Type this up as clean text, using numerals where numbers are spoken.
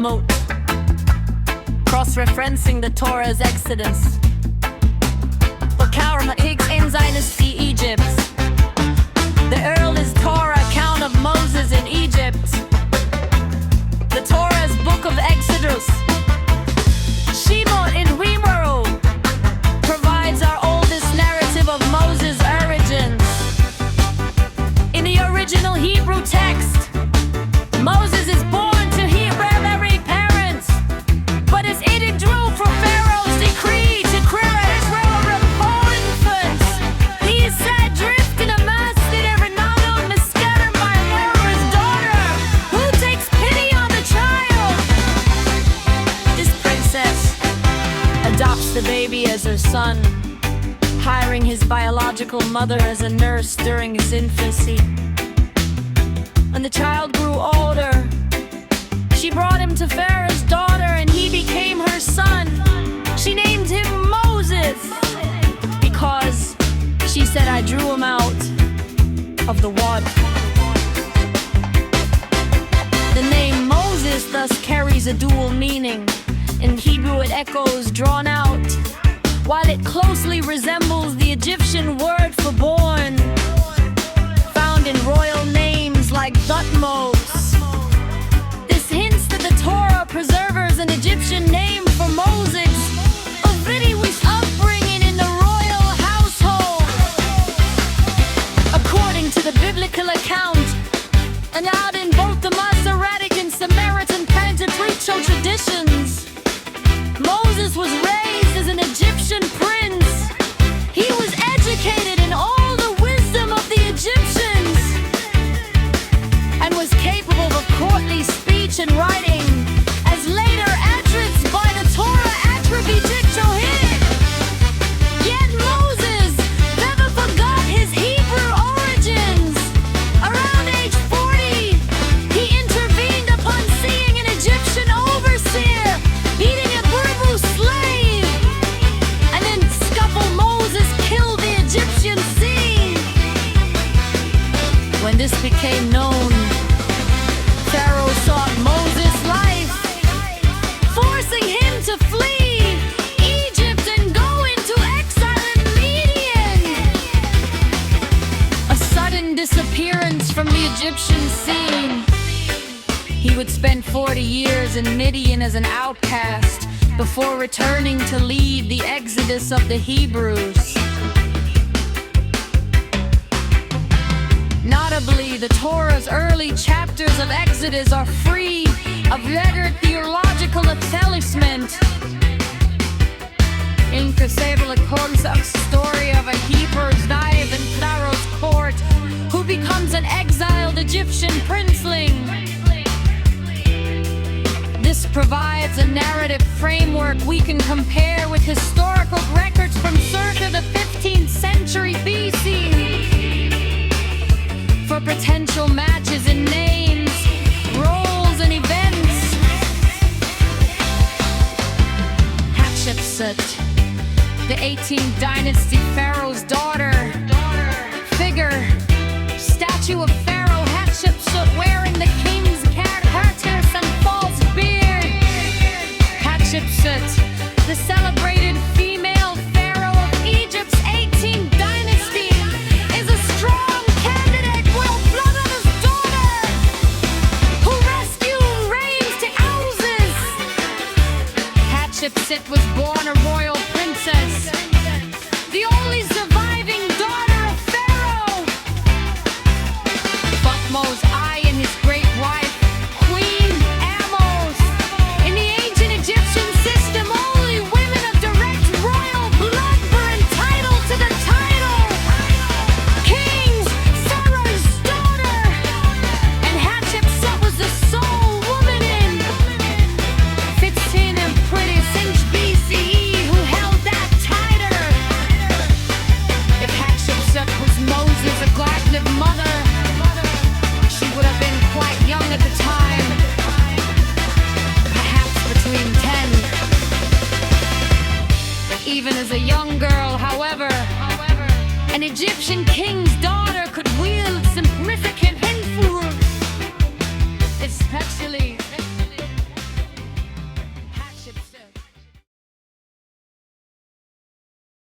Shemot, cross-referencing the Torah's Exodus. Pigs in Dynasty Egypt. The earliest Torah account of Moses in Egypt. The Torah's book of Exodus. Shemot in Hebrew provides our oldest narrative of Moses' origins. In the original Hebrew text, Moses is born to Hebrew parents, but is eating drew for Pharaoh's decree to clear Israel of all infants. He is adrift in a mass that every Nile is scattered by a murderous daughter who takes pity on the child. This princess adopts the baby as her son, hiring his biological mother as a nurse during his infancy. When the child grew older, she brought him to Pharaoh's daughter and he became her son. She named him Moses because she said, "I drew him out of the water." The name Moses thus carries a dual meaning. In Hebrew it echoes drawn out, while it closely resembles the Egyptian word for born, found in royal names like Thut-mose. This hints that the Torah preserves an Egyptian name for Moses, befitting his upbringing in the royal household. According to the biblical account, and out in both the Masoretic and Samaritan Pentateuchal traditions, Moses was raised as an Egyptian prince. He was educated in all the wisdom of the Egyptians and was capable of courtly speech and writing, as later attributes by the Torah attributed to him. Yet Moses never forgot his Hebrew origins. Around age 40, he intervened upon seeing an Egyptian overseer beating a Hebrew slave, and in scuffle Moses killed the Egyptian scene. When this became known, Pharaoh sought Moses' life, forcing him to flee Egypt and go into exile in Midian. A sudden disappearance from the Egyptian scene. He would spend 40 years in Midian as an outcast before returning to lead the exodus of the Hebrews. Notably, the Torah's early chapters of Exodus are free of later theological establishment. Incredible accordance of the story of a Hebrew Levite in Pharaoh's court who becomes an exiled Egyptian princeling. This provides a narrative framework we can compare with historical records from circa the 15th century BC for potential matches in names, roles, and events. Hatshepsut, the 18th dynasty Pharaoh's daughter, figure, statue of Pharaoh Hatshepsut wearing the king's characters and false beard. Hatshepsut, the celebrated female pharaoh of Egypt's 18th dynasty, is a strong candidate for a blood of his daughter, who rescued reigns to houses. Hatshepsut was born a royal princess, the only surviving daughter of Pharaoh. Thutmose I and his great wife, Queen Amos. In the ancient Egyptian system, only women of direct royal blood were entitled to the title. Kings, Pharaoh's daughter, and Hatshepsut was the sole woman in 15 and pretty since BCE who held that title. If Hatshepsut was Moses' adoptive mother, she would have been quite young at the time, perhaps between 10. Even as a young girl, however, an Egyptian king's daughter could wield significant